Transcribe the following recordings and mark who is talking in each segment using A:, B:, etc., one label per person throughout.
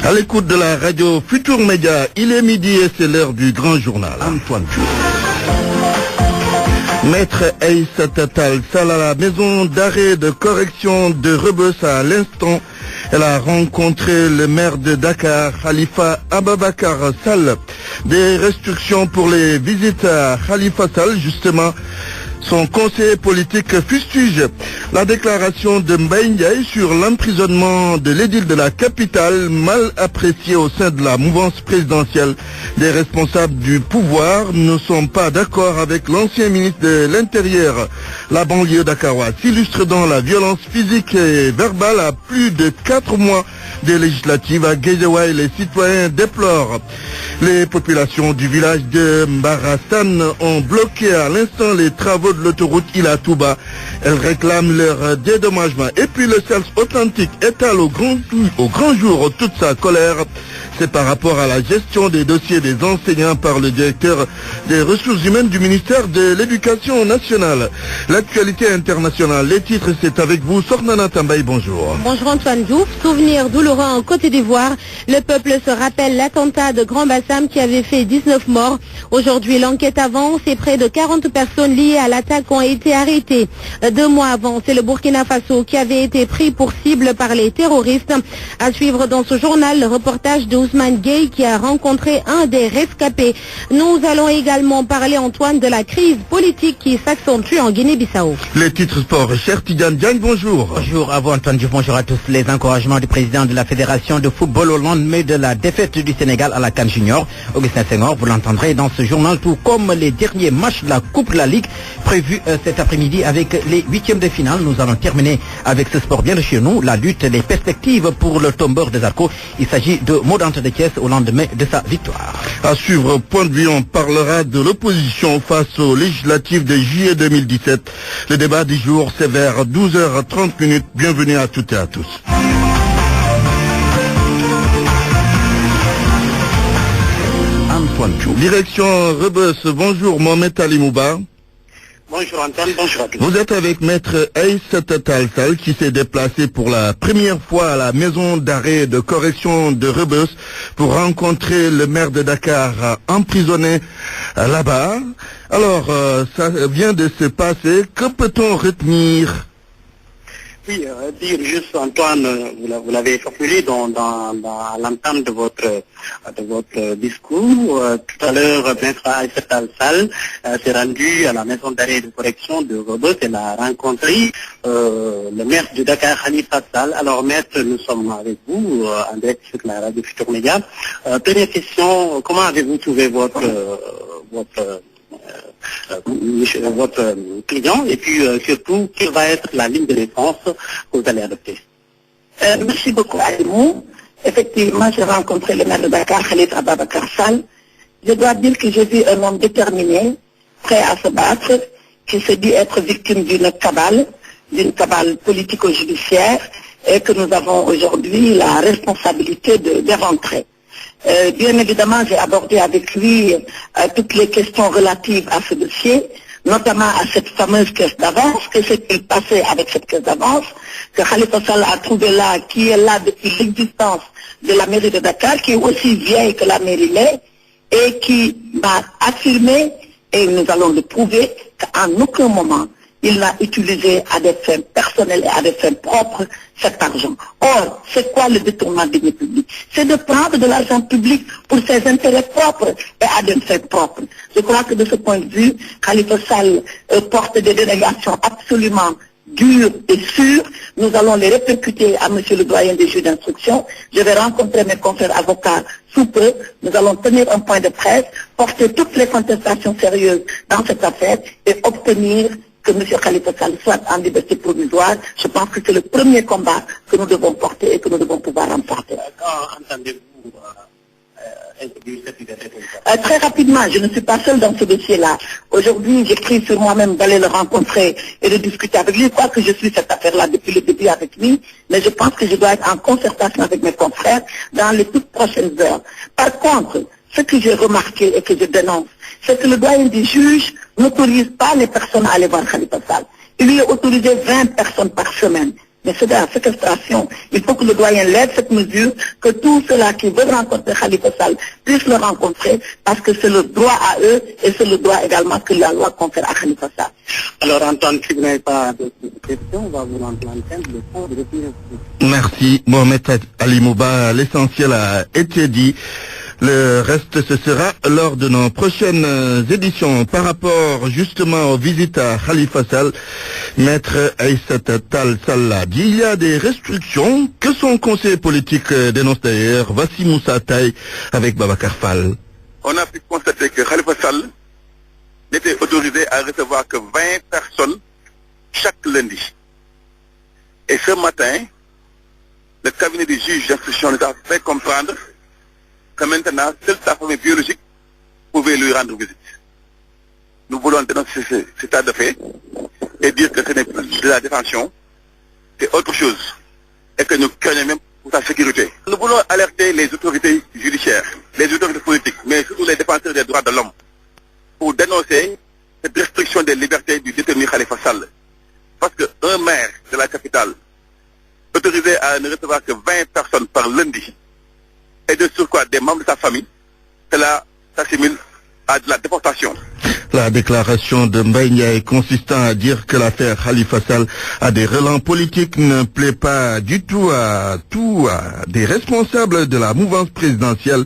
A: À l'écoute de la radio Futur Média, il est midi et c'est l'heure du grand journal. Antoine Diouf. Maître Aïssata Tall Sall à la maison d'arrêt de correction de Rebeuss à l'instant. Elle a rencontré le maire de Dakar, Khalifa Ababacar Sall. Des restrictions pour les visites à Khalifa Sall, justement. Son conseiller politique fustige la déclaration de Mbaye Ndiaye sur l'emprisonnement de l'édile de la capitale, mal appréciée au sein de la mouvance présidentielle. Des responsables du pouvoir ne sont pas d'accord avec l'ancien ministre de l'Intérieur. La banlieue dakaroise s'illustre dans la violence physique et verbale à plus de 4 mois des législatives à Guédiawaye. Les citoyens déplorent. Les populations du village de Mbarassane ont bloqué à l'instant les travaux de l'autoroute Ila Touba. Elles réclament leur dédommagement. Et puis le CELS authentique étale au grand jour toute sa colère. C'est par rapport à la gestion des dossiers des enseignants par le directeur des ressources humaines du ministère de l'Éducation nationale. L'actualité internationale, les titres, c'est avec vous. Sornana Tambaye, bonjour.
B: Bonjour Antoine Diouf. Souvenir douloureux en Côte d'Ivoire. Le peuple se rappelle l'attentat de Grand Bassam qui avait fait 19 morts. Aujourd'hui, l'enquête avance et près de 40 personnes liées à l'attaque ont été arrêtées. 2 mois avant, c'est le Burkina Faso qui avait été pris pour cible par les terroristes. À suivre dans ce journal, le reportage de Ousmane Gueye qui a rencontré un des rescapés. Nous allons également parler, Antoine, de la crise politique qui s'accentue en Guinée-Bissau.
A: Les titres sport, cher Tidiane Diagne, bonjour.
C: Bonjour à vous Antoine Diouf, bonjour à tous. Les encouragements du président de la Fédération de football au lendemain de la défaite du Sénégal à la CAN Junior. Augustin Senghor, vous l'entendrez dans ce journal, tout comme les derniers matchs de la Coupe de la Ligue prévus cet après-midi avec les 8e de finale. Nous allons terminer avec ce sport bien de chez nous, la lutte, les perspectives pour le tombeur des Arcos. Il s'agit de Modante de Thiès au lendemain de sa victoire.
A: À suivre, point de vue, on parlera de l'opposition face aux législatives de juillet 2017. Le débat du jour, c'est vers 12h30. Bienvenue à toutes et à tous. Antoine Diouf. Direction Rebeuss, bonjour Mohamed Ali Mouba.
D: Bonjour Antoine, bonjour à tous.
A: Vous êtes avec maître Aïssata Tall Sall qui s'est déplacé pour la première fois à la maison d'arrêt de correction de Rebeuss pour rencontrer le maire de Dakar emprisonné là-bas. Alors, ça vient de se passer. Que peut-on retenir?
D: Oui, dire juste Antoine, vous l'avez formulé dans l'entame de votre discours. Tout à l'heure, maître Aïssata Tall Sall s'est rendu à la maison d'arrêt de correction de Rebeuss. Elle a rencontré le maire de Dakar, Khalifa Sall. Alors maître, nous sommes avec vous en direct sur la radio Futur Média. Première question, comment avez-vous trouvé votre client et puis surtout, quelle va être la ligne de défense que vous allez adopter?
E: Merci beaucoup Alimou. Effectivement, j'ai rencontré le maire de Dakar, Khalifa Ababacar Sall. Je dois dire que j'ai vu un homme déterminé, prêt à se battre, qui se dit être victime d'une cabale politico-judiciaire et que nous avons aujourd'hui la responsabilité d'éventrer. Bien évidemment, j'ai abordé avec lui toutes les questions relatives à ce dossier, notamment à cette fameuse caisse d'avance, que s'est-il passé avec cette caisse d'avance, que Khalifa Sall a trouvé là, qui est là depuis l'existence de la mairie de Dakar, qui est aussi vieille que la mairie l'est, et qui m'a affirmé, et nous allons le prouver, qu'en aucun moment, il n'a utilisé à des fins personnelles et à des fins propres cet argent. Or, c'est quoi le détournement des biens publics? C'est de prendre de l'argent public pour ses intérêts propres et à des fins propres. Je crois que de ce point de vue, Khalifa Sall porte des dénégations absolument dures et sûres. Nous allons les répercuter à monsieur le doyen des juges d'instruction. Je vais rencontrer mes confrères avocats sous peu. Nous allons tenir un point de presse, porter toutes les contestations sérieuses dans cette affaire et obtenir que M. Khalifa Sall soit en liberté provisoire. Je pense que c'est le premier combat que nous devons porter et que nous devons pouvoir remporter.
D: Quand entendez-vous introduire cette liberté provisoire?
E: Très rapidement, je ne suis pas seule dans ce dossier-là. Aujourd'hui, j'ai pris sur moi-même d'aller le rencontrer et de discuter avec lui, quoique je suis cette affaire-là depuis le début avec lui, mais je pense que je dois être en concertation avec mes confrères dans les toutes prochaines heures. Par contre, ce que j'ai remarqué et que je dénonce, c'est que le doyen des juges n'autorise pas les personnes à aller voir Khalifa Sall. Il lui est autorisé 20 personnes par semaine. Mais c'est de la séquestration. Il faut que le doyen lève cette mesure, que tous ceux-là qui veulent rencontrer Khalifa Sall puissent le rencontrer, parce que c'est le droit à eux et c'est le droit également que la loi confère à Khalifa Sall.
D: Alors Antoine, si vous n'avez pas de questions, on va vous rendre l'antenne.
A: Merci Mohamed Ali Mouba, l'essentiel a été dit. Le reste, ce sera lors de nos prochaines éditions. Par rapport justement aux visites à Khalifa Sall, Maître Aïssata Tall Sall a dit il y a des restrictions que son conseil politique dénonce d'ailleurs. Voici Moussa Taï avec Babacar Fall.
F: On a pu constater que Khalifa Sall n'était autorisé à recevoir que 20 personnes chaque lundi. Et ce matin, le cabinet du juge d'instruction nous a fait comprendre que maintenant, seule sa famille biologique pouvait lui rendre visite. Nous voulons dénoncer cet état de fait et dire que ce n'est plus de la détention, c'est autre chose, et que nous craignons même pour sa sécurité. Nous voulons alerter les autorités judiciaires, les autorités politiques, mais surtout les défenseurs des droits de l'homme, pour dénoncer cette restriction des libertés du détenu Khalifa Sall. Parce qu'un maire de la capitale, autorisé à ne recevoir que 20 personnes par lundi, et de surcroît des membres de sa famille, cela s'assimile à de la déportation.
A: La déclaration de Mbaye Ndiaye consistant à dire que l'affaire Khalifa Sall a des relents politiques ne plaît pas du tout à des responsables de la mouvance présidentielle.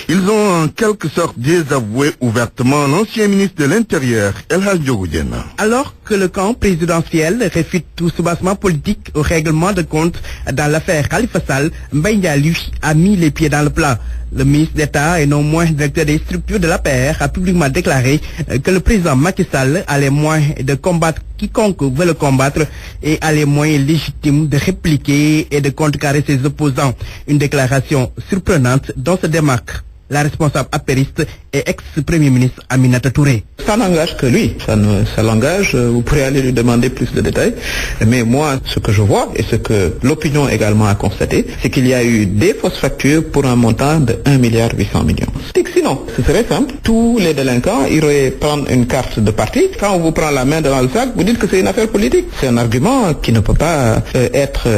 A: Ils ont en quelque sorte désavoué ouvertement l'ancien ministre de l'Intérieur, El Hadj Ndiogou Diène.
C: Alors que le camp présidentiel réfute tout soubassement politique au règlement de compte dans l'affaire Khalifa Sall, Mbaye Ndiaye, lui, a mis les pieds dans le plat. Le ministre d'État et non moins directeur des structures de l'APR a publiquement déclaré que le président Macky Sall a les moyens de combattre quiconque veut le combattre et a les moyens légitimes de répliquer et de contrecarrer ses opposants. Une déclaration surprenante dont se démarque la responsable apériste et ex-premier ministre Aminata Touré.
G: Ça n'engage que lui, ça l'engage, vous pourrez aller lui demander plus de détails, mais moi, ce que je vois et ce que l'opinion également a constaté, c'est qu'il y a eu des fausses factures pour un montant de 1,8 milliard. Sinon, ce serait simple, tous les délinquants iraient prendre une carte de parti, quand on vous prend la main dans le sac, vous dites que c'est une affaire politique. C'est un argument qui ne peut pas être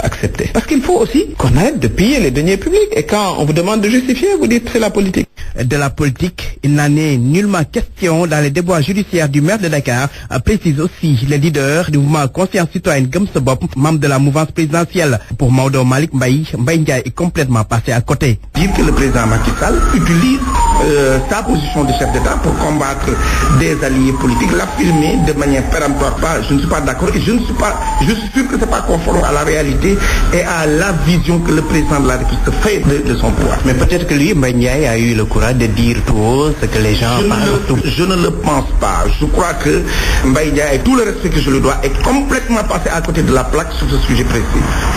G: accepté. Parce qu'il faut aussi qu'on arrête de piller les deniers publics, et quand on vous demande de justifier, vous dites c'est la politique.
C: De la politique, il n'en est nullement question dans les déboires judiciaires du maire de Dakar, précise aussi le leader du mouvement Conscience Citoyenne Gëm Sa Bopp, membre de la mouvance présidentielle. Pour Maodo Malick Mbaye, Mbaye Ndiaye est complètement passé à côté.
H: Dire que le président Macky Sall utilise sa position de chef d'État pour combattre des alliés politiques, l'affirmer de manière péremptoire, je ne suis pas d'accord et je suis sûr que ce n'est pas conforme à la réalité et à la vision que le président de la République fait de son pouvoir.
C: Mais peut-être que lui, Mbaye Ndiaye, a eu le courage de dire tout haut ce que les gens parlent.
H: Je ne le pense pas. Je crois que Mbaye Ndiaye, avec tout le respect que je lui dois, est complètement passé à côté de la plaque sur ce sujet précis.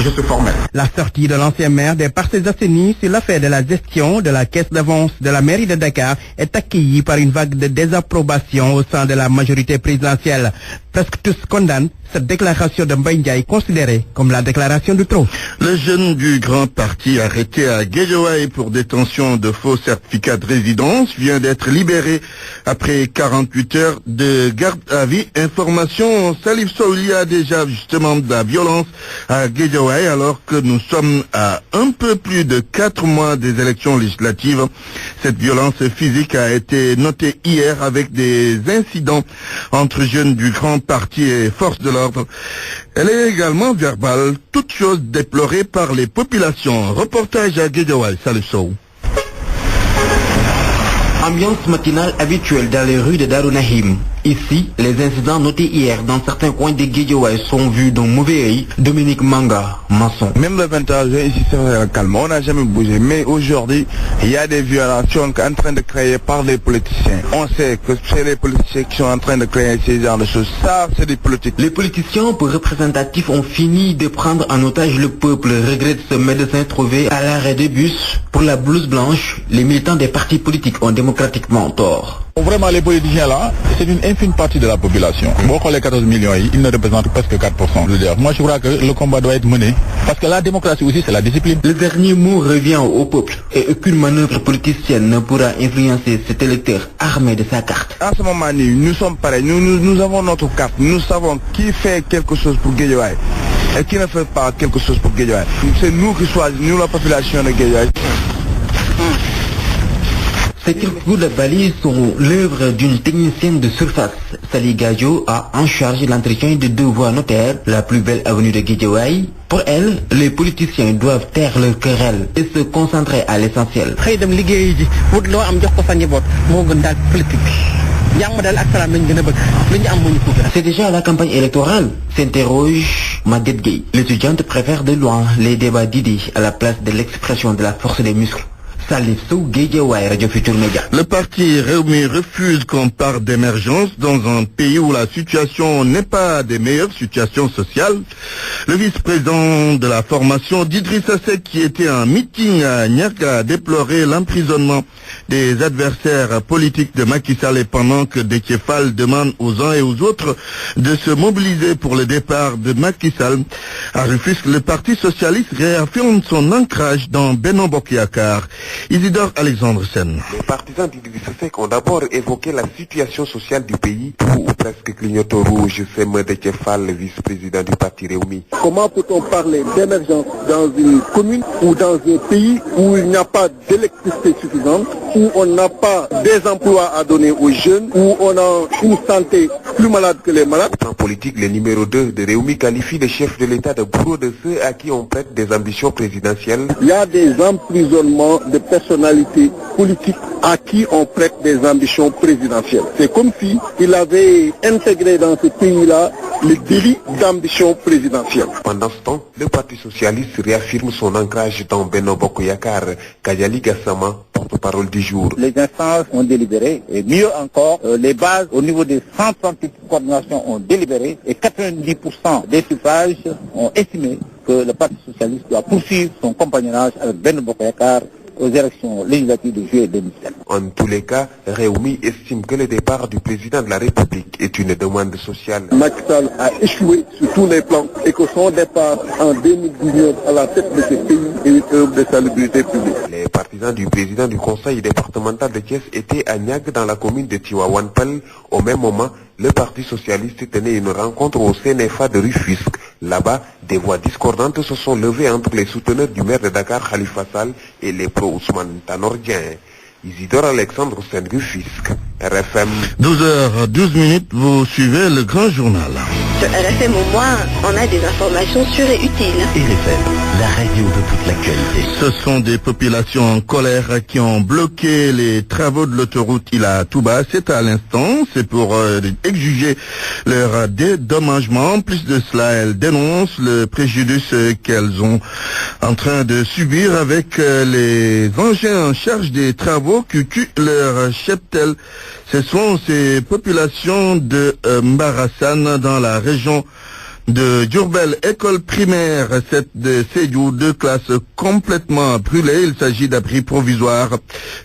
H: Je suis formel.
C: La sortie de l'ancien maire des Parcelles Assainies sur l'affaire de la gestion de la caisse d'avance de la mairie de Dakar est accueillie par une vague de désapprobation au sein de la majorité présidentielle. Presque tous condamnent cette déclaration de Mbaye Ndiaye considérée comme la déclaration de trop.
A: Le jeune du grand parti arrêté à Guédiawaye pour détention de faux certificats de résidence vient d'être libéré après 48 heures de garde à vue. Information, Salif Sow, il y a déjà justement de la violence à Guédiawaye alors que nous sommes à un peu plus de 4 mois des élections législatives. Cette violence physique a été notée hier avec des incidents entre jeunes du grand parti et forces de l'ordre. Elle est également verbale, toute chose déplorée par les populations. Reportage à Guédiawaye, Salif Sow.
C: Ambiance matinale habituelle dans les rues de Darou Nahim. Ici, les incidents notés hier dans certains coins de Guédiawaye sont vus d'un mauvais œil. Dominique Manga, maçon.
I: Même le 21 juin, ici c'est calme, on n'a jamais bougé. Mais aujourd'hui, il y a des violations en train de créer par les politiciens. On sait que c'est les politiciens qui sont en train de créer ces genres de choses. Ça, c'est des politiques.
C: Les politiciens peu représentatifs ont fini de prendre en otage le peuple, regrette ce médecin trouvé à l'arrêt des bus. Pour la blouse blanche, les militants des partis politiques ont démocratiquement tort.
I: Vraiment, les politiciens là, c'est une infime partie de la population. Beaucoup les 14 millions, ils ne représentent presque 4%. Moi, je crois que le combat doit être mené. Parce que la démocratie aussi, c'est la discipline.
C: Le dernier mot revient au peuple. Et aucune manœuvre politicienne ne pourra influencer cet électeur armé de sa carte.
I: À ce moment-là, nous sommes pareils. Nous avons notre carte. Nous savons qui fait quelque chose pour Guédiawaye. et qui ne fait pas quelque chose pour Guédiawaye. C'est nous qui choisissons, nous la population de Guédiawaye.
J: Ces quelques coups de balise sont l'œuvre d'une technicienne de surface. Sali Gadio a en charge l'entretien de 2 voies notaires, la plus belle avenue de Guédiawaye. Pour elle, les politiciens doivent taire leur querelle et se concentrer à l'essentiel. C'est déjà la campagne électorale, s'interroge Maguette Gueye. L'étudiante préfère de loin les débats d'idées à la place de l'expression de la force des muscles.
A: Le parti Réumi refuse qu'on parle d'émergence dans un pays où la situation n'est pas des meilleures situations sociales. Le vice-président de la formation d'Idrissa Seck, qui était en meeting à Niaga, a déploré l'emprisonnement des adversaires politiques de Macky Sall, et pendant que Déthié Fall demande aux uns et aux autres de se mobiliser pour le départ de Macky Sall. À Rufisque, le Parti socialiste réaffirme son ancrage dans Benno Bokk Yakaar. Isidore Alexandre Sen.
K: Les partisans d'Idrissa Seck ont d'abord évoqué la situation sociale du pays, ou presque clignotant rouge, c'est Déthié Fall, le vice-président du parti Réumi.
L: Comment peut-on parler d'émergence dans une commune ou dans un pays où il n'y a pas d'électricité suffisante, où on n'a pas des emplois à donner aux jeunes, où on a une santé plus malade que les malades?
K: Au plan politique, le numéro 2 de Réumi qualifie le chef de l'État de bourreau de ceux à qui on prête des ambitions présidentielles.
L: Il y a des emprisonnements de personnalités politiques à qui on prête des ambitions présidentielles. C'est comme si il avait intégré dans ce pays-là le délit d'ambition présidentielle.
K: Pendant ce temps, le Parti socialiste réaffirme son ancrage dans Benno Bokk Yakaar. Kajali Gassama, porte-parole du jour.
M: Les instances ont délibéré, et mieux encore, les bases au niveau des 138 coordinations ont délibéré, et 90% des suffrages ont estimé que le Parti socialiste doit poursuivre son compagnonnage avec Benno Bokk Yakaar aux élections législatives de juillet 2007.
K: En tous les cas, Réumi estime que le départ du président de la République est une demande sociale.
L: Macky Sall a échoué sur tous les plans et que son départ en 2019 à la tête de ce pays est une œuvre de salubrité publique.
K: Les partisans du président du conseil départemental de Thiès étaient à Niague dans la commune de Tivaouane-Peulh. Au même moment, le Parti socialiste tenait une rencontre au CNFA de Rufisque. Là-bas, des voix discordantes se sont levées entre les souteneurs du maire de Dakar, Khalifa Sall, et les pro-Ousmane Tanor Dieng. Isidore Alexandre Sen, Rufisque, RFM.
A: 12h12, vous suivez le grand journal.
N: Sur RFM au moins, on a des informations sûres et utiles.
O: RFM, la radio de toute l'actualité.
A: Ce sont des populations en colère qui ont bloqué les travaux de l'autoroute Ila-Touba. C'est à l'instant, c'est pour exiger leur dédommagement. En plus de cela, elles dénoncent le préjudice qu'elles ont en train de subir avec les engins en charge des travaux qui tuent leur cheptel. Ce sont ces populations de Mbarassane dans la région de Diourbel, école primaire 7 de Sédhiou, 2 classes complètement brûlées. Il s'agit d'abris provisoires.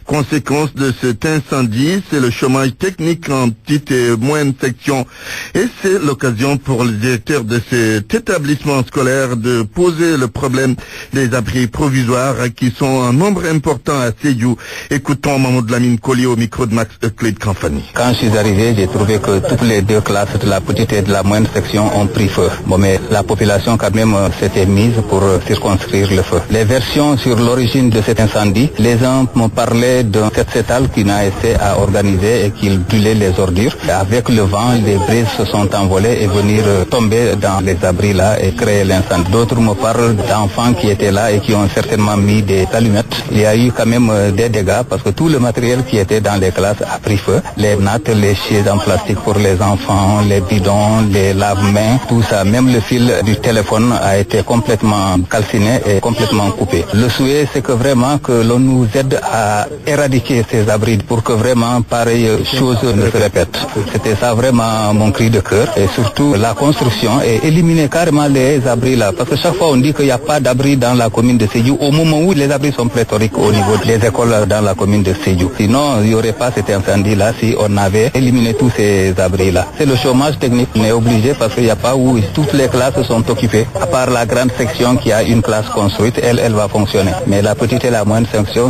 A: Conséquence de cet incendie, c'est le chômage technique en petite et moyenne section. Et c'est l'occasion pour le directeur de cet établissement scolaire de poser le problème des abris provisoires qui sont en nombre important à Sédhiou. Écoutons Mahmoud Lamine Collier au micro de Max Euclide Kamfani.
P: Quand je suis arrivé, j'ai trouvé que toutes les 2 classes de la petite et de la moyenne section ont pris feu. Bon, mais la population quand même s'était mise pour circonscrire le feu. Les versions sur l'origine de cet incendie, les uns m'ont parlé d'un septétal qui n'a été à organiser et qui brûlait les ordures. Avec le vent, les brises se sont envolées et venir tomber dans les abris là et créer l'incendie. D'autres me parlent d'enfants qui étaient là et qui ont certainement mis des allumettes. Il y a eu quand même des dégâts parce que tout le matériel qui était dans les classes a pris feu. Les nattes, les chaises en plastique pour les enfants, les bidons, les lave-mains, tout ça. Même le fil du téléphone a été complètement calciné et complètement coupé. Le souhait, c'est que vraiment que l'on nous aide à éradiquer ces abris pour que vraiment pareille chose ne se répète. C'était ça vraiment mon cri de cœur et surtout la construction et éliminer carrément les abris là. Parce que chaque fois on dit qu'il n'y a pas d'abri dans la commune de Sédhiou au moment où les abris sont pléthoriques au niveau des écoles dans la commune de Sédhiou. Sinon, il n'y aurait pas cet incendie là si on avait éliminé tous ces abris là. C'est le chômage technique. On est obligé parce qu'il n'y a pas où toutes les classes sont occupées. À part la grande section qui a une classe construite, elle va fonctionner. Mais la petite et la moyenne section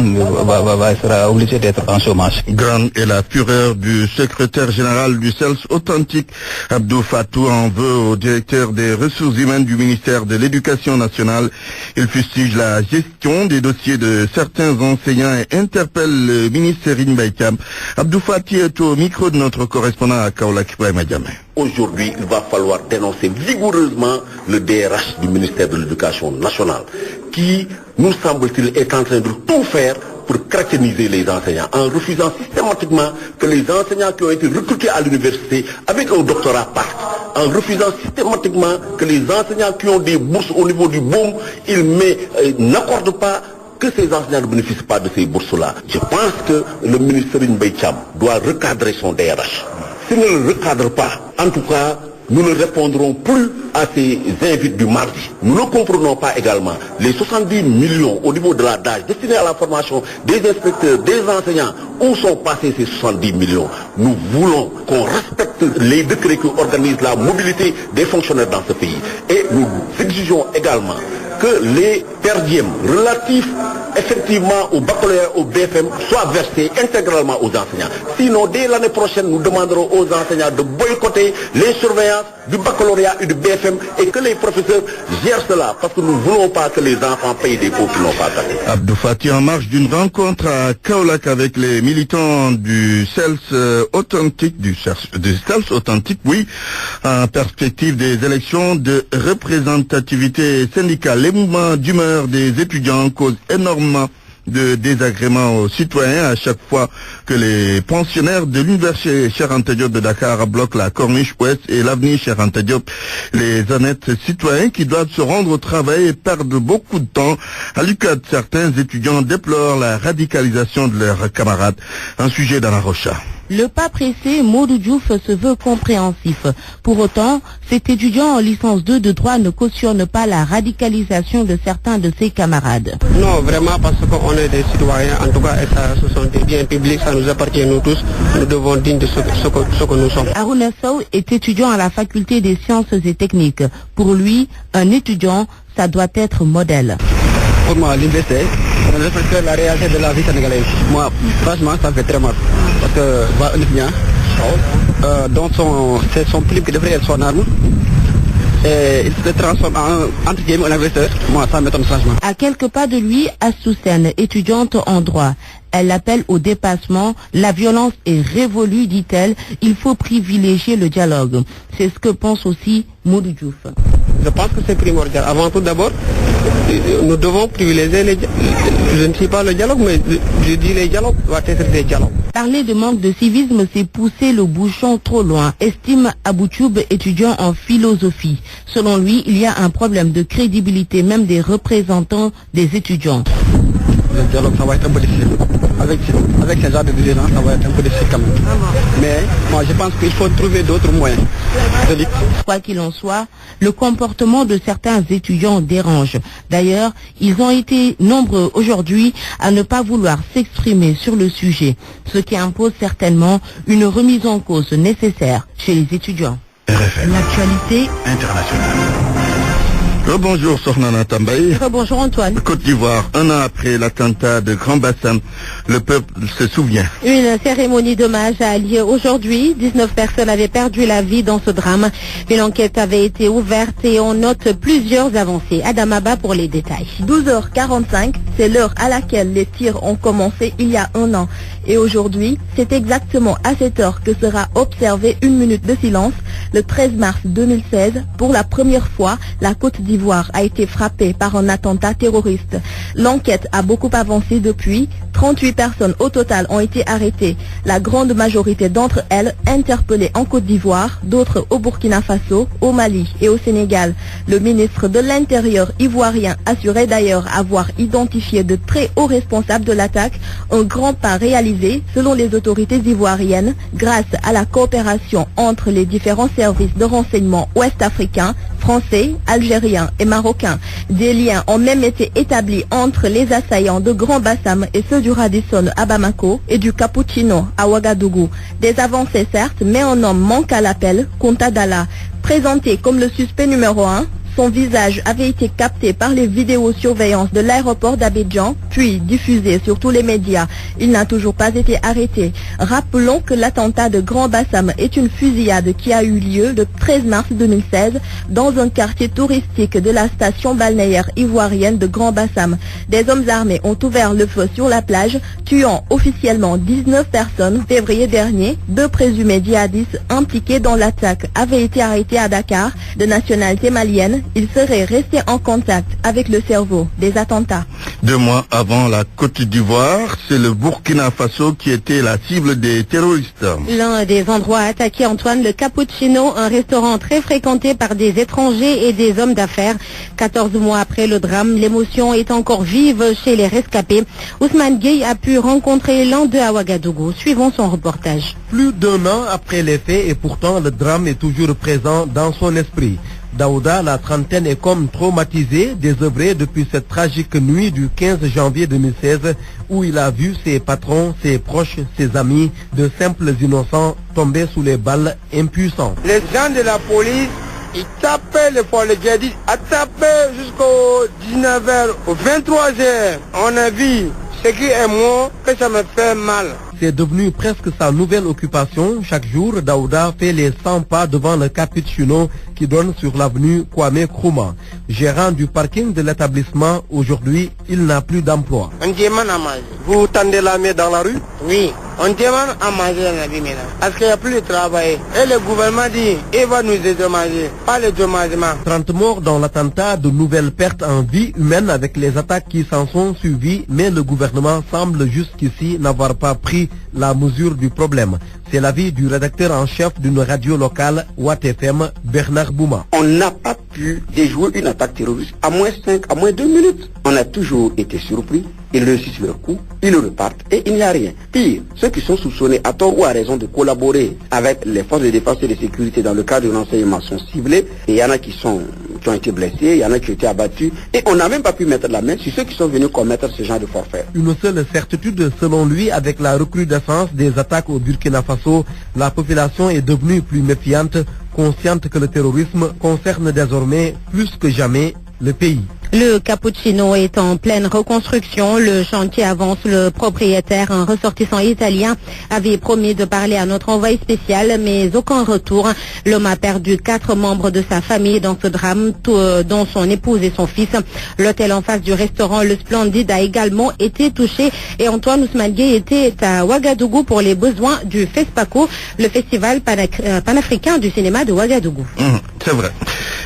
P: sera obligée d'être en chômage.
A: Grande est la fureur du secrétaire général du CELS authentique. Abdou Fatou en veut au directeur des ressources humaines du ministère de l'Éducation nationale. Il fustige la gestion des dossiers de certains enseignants et interpelle le ministre Serigne Mbaye Thiam. Abdou Fatou est au micro de notre correspondant à Kaolack Ibrahima Diamé.
Q: Aujourd'hui, il va falloir dénoncer vigoureusement le DRH du ministère de l'Éducation nationale qui, nous semble-t-il, est en train de tout faire pour chrétieniser les enseignants en refusant systématiquement que les enseignants qui ont été recrutés à l'université avec un doctorat partent, en refusant systématiquement que les enseignants qui ont des bourses au niveau du BOM, n'accordent pas que ces enseignants ne bénéficient pas de ces bourses-là. Je pense que le ministre Serigne Mbaye Thiam doit recadrer son DRH. S'il ne le recadre pas, en tout cas, nous ne répondrons plus à ces invites du mardi. Nous ne comprenons pas également les 70 millions au niveau de la DAGE destinés à la formation des inspecteurs, des enseignants. Où sont passés ces 70 millions? Nous voulons qu'on respecte les décrets qui organisent la mobilité des fonctionnaires dans ce pays. Et nous exigeons également que les perdièmes relatifs effectivement au baccalauréat, au BFM, soient versés intégralement aux enseignants. Sinon, dès l'année prochaine, nous demanderons aux enseignants de boycotter les surveillances du baccalauréat et du BFM et que les professeurs gèrent cela, parce que nous ne voulons pas que les enfants payent des pots qu'ils n'ont pas payés.
A: Abdou Fatou en marge d'une rencontre à Kaolack avec les militants du CELS authentique, oui, en perspective des élections de représentativité syndicale. Les mouvements d'humeur des étudiants causent énormément de désagréments aux citoyens à chaque fois que les pensionnaires de l'université Cheikh Anta Diop de Dakar bloquent la corniche ouest et l'avenue Cheikh Anta Diop. Les honnêtes citoyens qui doivent se rendre au travail et perdent beaucoup de temps. À l'UCAD, certains étudiants déplorent la radicalisation de leurs camarades. Un sujet dans la Rocha.
B: Le pas pressé, Modou Diouf se veut compréhensif. Pour autant, cet étudiant en licence 2 de droit ne cautionne pas la radicalisation de certains de ses camarades.
R: Non, vraiment, parce qu'on est des citoyens, en tout cas, et ça, ce sont des biens publics, ça nous appartient nous tous, nous devons dignes de ce que nous sommes.
B: Harouna Sow est étudiant à la faculté des sciences et techniques. Pour lui, un étudiant, ça doit être modèle.
P: Pour moi, l'université, on respecte la réalité de la vie sénégalaise. Moi, franchement, ça me fait très mal. Parce que, un étudiant, dans son film qui devrait être son arme, et il se transforme en, entre guillemets, en investisseur. Moi, ça m'étonne franchement.
B: À quelques pas de lui, Assoussène, étudiante en droit. Elle appelle au dépassement. La violence est révolue, dit-elle. Il faut privilégier le dialogue. C'est ce que pense aussi Modou Diouf.
R: Je pense que c'est primordial. Avant tout d'abord, nous devons privilégier je ne dis pas le dialogue, mais je dis les dialogues doivent être des dialogues.
B: Parler de manque de civisme, c'est pousser le bouchon trop loin, estime Abouchoub, étudiant en philosophie. Selon lui, il y a un problème de crédibilité même des représentants des étudiants.
P: Le dialogue, ça va être un peu difficile. Avec ces genres de violence, ça va être un peu difficile quand même. Mais moi, je pense qu'il faut trouver d'autres moyens de lutte.
B: Quoi qu'il en soit, le comportement de certains étudiants dérange. D'ailleurs, ils ont été nombreux aujourd'hui à ne pas vouloir s'exprimer sur le sujet, ce qui impose certainement une remise en cause nécessaire chez les étudiants.
A: RFM.
B: L'actualité
A: internationale. Rebonjour Sornana Tambaye.
B: Rebonjour Antoine.
A: Côte d'Ivoire, un an après l'attentat de Grand Bassam, le peuple se souvient.
B: Une cérémonie d'hommage a lieu aujourd'hui. 19 personnes avaient perdu la vie dans ce drame. Une enquête avait été ouverte et on note plusieurs avancées. Adamaba pour les détails.
S: 12h45, c'est l'heure à laquelle les tirs ont commencé il y a un an. Et aujourd'hui, c'est exactement à cette heure que sera observée une minute de silence. Le 13 mars 2016, pour la première fois, la Côte d'Ivoire a été frappée par un attentat terroriste. L'enquête a beaucoup avancé depuis. 38 personnes au total ont été arrêtées. La grande majorité d'entre elles interpellées en Côte d'Ivoire, d'autres au Burkina Faso, au Mali et au Sénégal. Le ministre de l'Intérieur ivoirien assurait d'ailleurs avoir identifié de très hauts responsables de l'attaque. Un grand pas réalisé, selon les autorités ivoiriennes, grâce à la coopération entre les différents services de renseignement ouest-africains, français, algériens et marocains. Des liens ont même été établis entre les assaillants de Grand Bassam et ceux du Radisson à Bamako et du Cappuccino à Ouagadougou. Des avancées certes, mais un homme manque à l'appel, Kontadala. Présenté comme le suspect numéro 1, son visage avait été capté par les vidéosurveillances de l'aéroport d'Abidjan, puis diffusé sur tous les médias. Il n'a toujours pas été arrêté. Rappelons que l'attentat de Grand Bassam est une fusillade qui a eu lieu le 13 mars 2016 dans un quartier touristique de la station balnéaire ivoirienne de Grand Bassam. Des hommes armés ont ouvert le feu sur la plage, tuant officiellement 19 personnes. Février dernier, 2 présumés djihadistes impliqués dans l'attaque avaient été arrêtés à Dakar, de nationalité malienne. Il serait resté en contact avec le cerveau des attentats.
A: 2 mois avant la Côte d'Ivoire, c'est le Burkina Faso qui était la cible des terroristes.
B: L'un des endroits attaqués, Antoine, le Cappuccino, un restaurant très fréquenté par des étrangers et des hommes d'affaires. 14 mois après le drame, l'émotion est encore vive chez les rescapés. Ousmane Gueye a pu rencontrer l'un d'eux à Ouagadougou. Suivons son reportage.
T: Plus d'1 an après les faits et pourtant le drame est toujours présent dans son esprit. Daouda, la trentaine, est comme traumatisé, désœuvré depuis cette tragique nuit du 15 janvier 2016 où il a vu ses patrons, ses proches, ses amis, de simples innocents tomber sous les balles impuissants.
U: Les gens de la police, ils tapaient les djihadistes, à taper jusqu'au 19h, au 23h. On a vu ce qui est moi, que ça me fait mal.
T: C'est devenu presque sa nouvelle occupation. Chaque jour, Daouda fait les 100 pas devant le Cappuccino qui donne sur l'avenue Kwame Nkrumah. Gérant du parking de l'établissement, aujourd'hui, il n'a plus d'emploi.
U: On demande à manger.
T: Vous tendez la main dans la rue?
U: Oui, on demande à manger dans la vie maintenant. Parce qu'il n'y a plus de travail. Et le gouvernement dit, il va nous dédommager, pas le dédommagement.
T: 30 morts dans l'attentat, de nouvelles pertes en vie humaine avec les attaques qui s'en sont suivies, mais le gouvernement semble jusqu'ici n'avoir pas pris la mesure du problème. C'est l'avis du rédacteur en chef d'une radio locale, Watt FM, Bernard Bouma.
V: On n'a pas pu déjouer une attaque terroriste à moins 5, à moins 2 minutes. On a toujours été surpris. Ils réussissent leur coup, ils repartent et il n'y a rien. Pire, ceux qui sont soupçonnés à tort ou à raison de collaborer avec les forces de défense et de sécurité dans le cadre de l'enseignement sont ciblés. Et il y en a qui ont été blessés, il y en a qui ont été abattus. Et on n'a même pas pu mettre la main sur ceux qui sont venus commettre ce genre de forfait.
T: Une seule certitude, selon lui, avec la recrudescence des attaques au Burkina Faso, la population est devenue plus méfiante, consciente que le terrorisme concerne désormais plus que jamais le pays.
B: Le Cappuccino est en pleine reconstruction. Le chantier avance. Le propriétaire, un ressortissant italien, avait promis de parler à notre envoyé spécial, mais aucun retour. L'homme a perdu 4 membres de sa famille dans ce drame, dont son épouse et son fils. L'hôtel en face du restaurant Le Splendide a également été touché. Et Antoine Ousmane Gueye était à Ouagadougou pour les besoins du FESPACO, le festival panafricain du cinéma de Ouagadougou.
A: C'est vrai.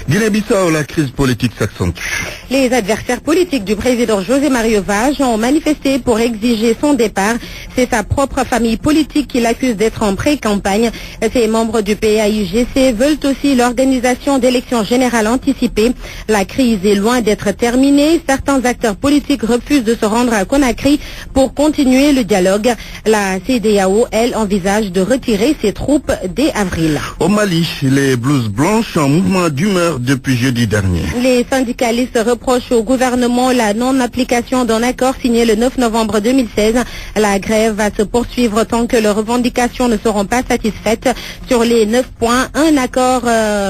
A: Guinée-Bissau, la crise politique s'accentue.
B: Les adversaires politiques du président José Mario Vaz ont manifesté pour exiger son départ. C'est sa propre famille politique qui l'accuse d'être en pré-campagne. Ces membres du PAIGC veulent aussi l'organisation d'élections générales anticipées. La crise est loin d'être terminée. Certains acteurs politiques refusent de se rendre à Conakry pour continuer le dialogue. La CEDEAO, elle, envisage de retirer ses troupes dès avril.
A: Au Mali, les blouses blanches en mouvement d'humeur depuis jeudi dernier.
B: Les syndicalistes reproche au gouvernement la non-application d'un accord signé le 9 novembre 2016. La grève va se poursuivre tant que leurs revendications ne seront pas satisfaites. Sur les 9 points, un accord,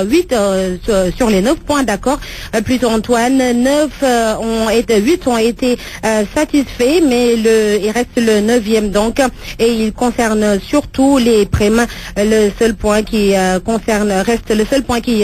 B: 8 sur les 9 points d'accord, plutôt Antoine, 8 ont été satisfaits, mais il reste le 9e donc, et il concerne surtout les primes. Le seul point qui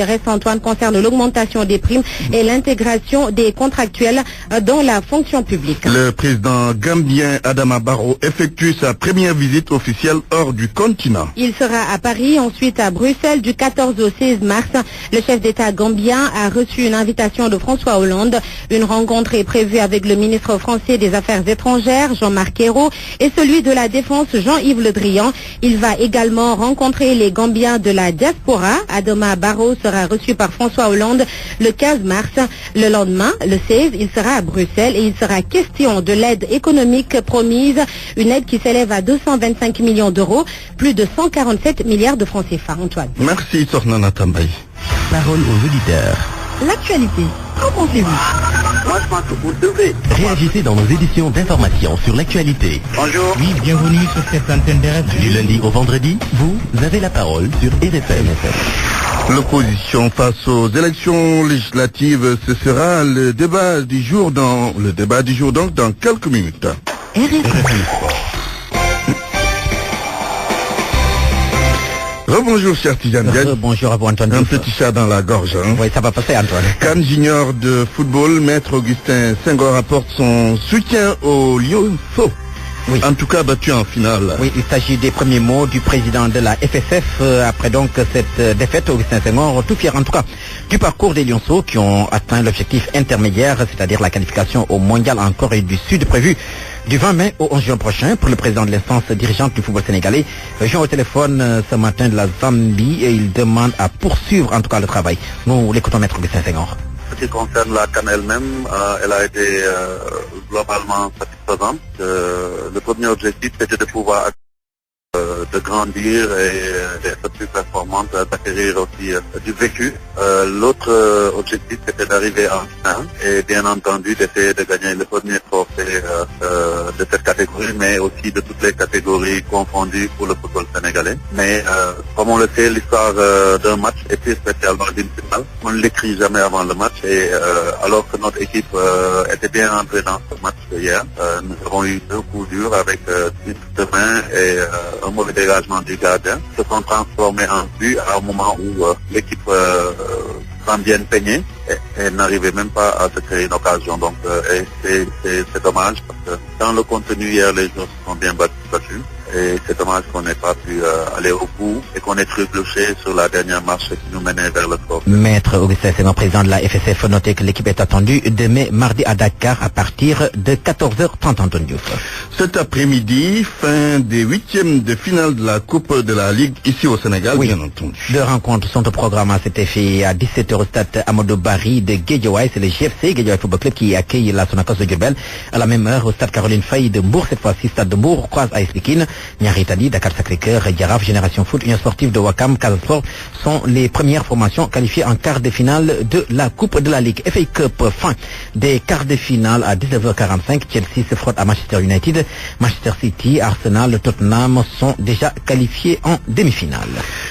B: reste Antoine concerne l'augmentation des primes et l'intégration des contractuels dans la fonction publique.
A: Le président gambien Adama Barrow effectue sa première visite officielle hors du continent.
B: Il sera à Paris, ensuite à Bruxelles du 14 au 16 mars. Le chef d'État gambien a reçu une invitation de François Hollande. Une rencontre est prévue avec le ministre français des Affaires étrangères, Jean-Marc Ayrault, et celui de la Défense, Jean-Yves Le Drian. Il va également rencontrer les Gambiens de la diaspora. Adama Barrow sera reçu par François Hollande le 15 mars. Le lendemain, le 16, il sera à Bruxelles et il sera question de l'aide économique promise, une aide qui s'élève à 225 millions d'euros, plus de 147 milliards de francs CFA. Antoine.
A: Merci, Sornana Tambaye.
O: Parole aux auditeurs.
S: L'actualité, qu'en pensez-vous?
V: Moi, je pense que vous devez.
O: Réagissez dans nos éditions d'information sur l'actualité.
V: Bonjour.
O: Oui, bienvenue sur cette antenne de radio. Du lundi au vendredi, vous avez la parole sur RFM.
A: L'opposition face aux élections législatives, ce sera le débat du jour donc dans quelques minutes. Rebonjour cher Tidjane Diagne.
C: Bonjour à vous Antoine.
A: Un petit chat dans la gorge. Hein.
C: Oui, ça va passer Antoine.
A: CAN Junior de football, Maître Augustin Senghor apporte son soutien aux Lionceaux.
C: Oui.
A: En tout cas battu en finale.
C: Oui, il s'agit des premiers mots du président de la FSF après donc cette défaite. Augustin Senghor, tout fier en tout cas du parcours des Lionceaux qui ont atteint l'objectif intermédiaire, c'est-à-dire la qualification au mondial en Corée du Sud prévu du 20 mai au 11 juin prochain pour le président de l'instance dirigeante du football sénégalais. Jean au téléphone ce matin de la Zambie et il demande à poursuivre en tout cas le travail. Nous l'écoutons Maître Augustin Senghor.
F: Ce qui concerne la CAN elle-même, elle a été globalement satisfaisante. Le premier objectif c'était de pouvoir de grandir et d'être plus performante, d'acquérir aussi du vécu. L'autre objectif c'était d'arriver en finale et bien entendu d'essayer de gagner le premier trophée de cette catégorie, mais aussi de toutes les catégories confondues pour le football sénégalais. Mais comme on le sait, l'histoire d'un match et plus spécialement d'une finale, on ne l'écrit jamais avant le match et alors que notre équipe était bien entrée dans ce match hier, nous avons eu 2 coups durs avec une de main et un mauvais dégagement du gardien, se sont transformés en but à un moment où l'équipe zambienne peignait et n'arrivait même pas à se créer une occasion. Donc c'est dommage parce que dans le contenu hier, les joueurs se sont bien battus. Et c'est dommage qu'on n'ait pas pu aller au bout et qu'on ait trébuché sur la dernière marche qui nous menait vers le sport.
C: Maître Augustin Senghor, président de la FSF, notez que l'équipe est attendue demain mardi à Dakar à partir de 14h30 Antoine Diouf.
A: Cet après-midi, fin des 8e de finale de la Coupe de la Ligue ici au Sénégal,
C: oui.
A: Bien entendu.
C: 2 rencontres sont au programme à cet effet à 17h au stade Amadou Barry de Guédiawaye. C'est le GFC, Guédiawaye Football Club, qui accueille la Sonacos de Diourbel. À la même heure au stade Caroline Faye de Mbour, cette fois-ci stade de Mbour, croise AS Pikine. Niary Tally, Dakar Sacré-Cœur, Yaraf, Génération Foot, Union Sportive de Ouakam, Casa Sport sont les premières formations qualifiées en quart de finale de la Coupe de la Ligue. FA Cup, fin des quarts de finale à 19h45. Chelsea se frotte à Manchester United. Manchester City, Arsenal, Tottenham sont déjà qualifiés en demi-finale.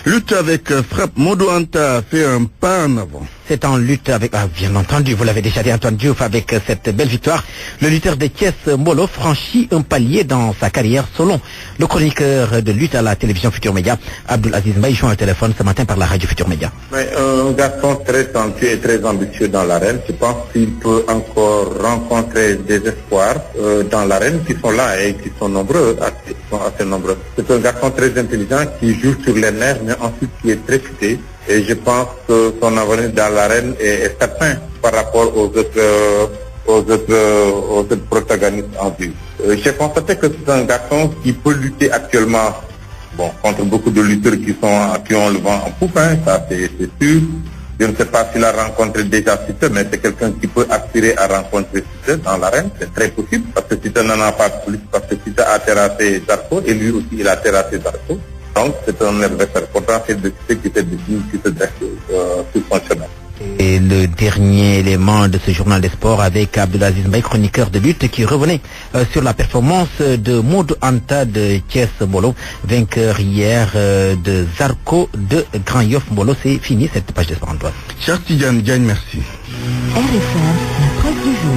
A: Lutte avec frappe, Modou Anta a fait un pas en avant.
C: C'est en lutte avec, bien entendu, vous l'avez déjà dit Antoine Diouf, avec cette belle victoire, le lutteur de Thiès Mbolo franchit un palier dans sa carrière selon le chroniqueur de lutte à la télévision Futur Média, Abdul Aziz Mbaye, joint au téléphone ce matin par la radio Futur Média.
V: Mais un garçon très talentueux et très ambitieux dans l'arène. Je pense qu'il peut encore rencontrer des espoirs dans l'arène qui sont là et qui sont nombreux, assez nombreux. C'est un garçon très intelligent qui joue sur les nerfs, mais ensuite qui est très futé. Et je pense que son avenir dans l'arène est certain par rapport aux autres protagonistes en vue. J'ai constaté que c'est un garçon qui peut lutter actuellement contre beaucoup de lutteurs qui ont le vent en poupe, hein, ça c'est sûr. Je ne sais pas s'il a rencontré déjà Siteu, mais c'est quelqu'un qui peut aspirer à rencontrer Siteu dans l'arène. C'est très possible parce que Siteu n'en a pas plus, parce que Siteu a terrassé Zarco et lui aussi il a terrassé Zarco. Donc c'est un adversaire potentiel de Siteu qui se dresse sur son chemin.
C: Et le dernier élément de ce journal des sports avec Abdelaziz Mbaye, chroniqueur de lutte, qui revenait sur la performance de Modou Anta de Thiès Mbolo, vainqueur hier de Zarco de Grand Yoff Mbolo. C'est fini cette page de sport, Antoine.
A: Cher Tidjane Diagne, merci.
D: RFM, la presse du jour.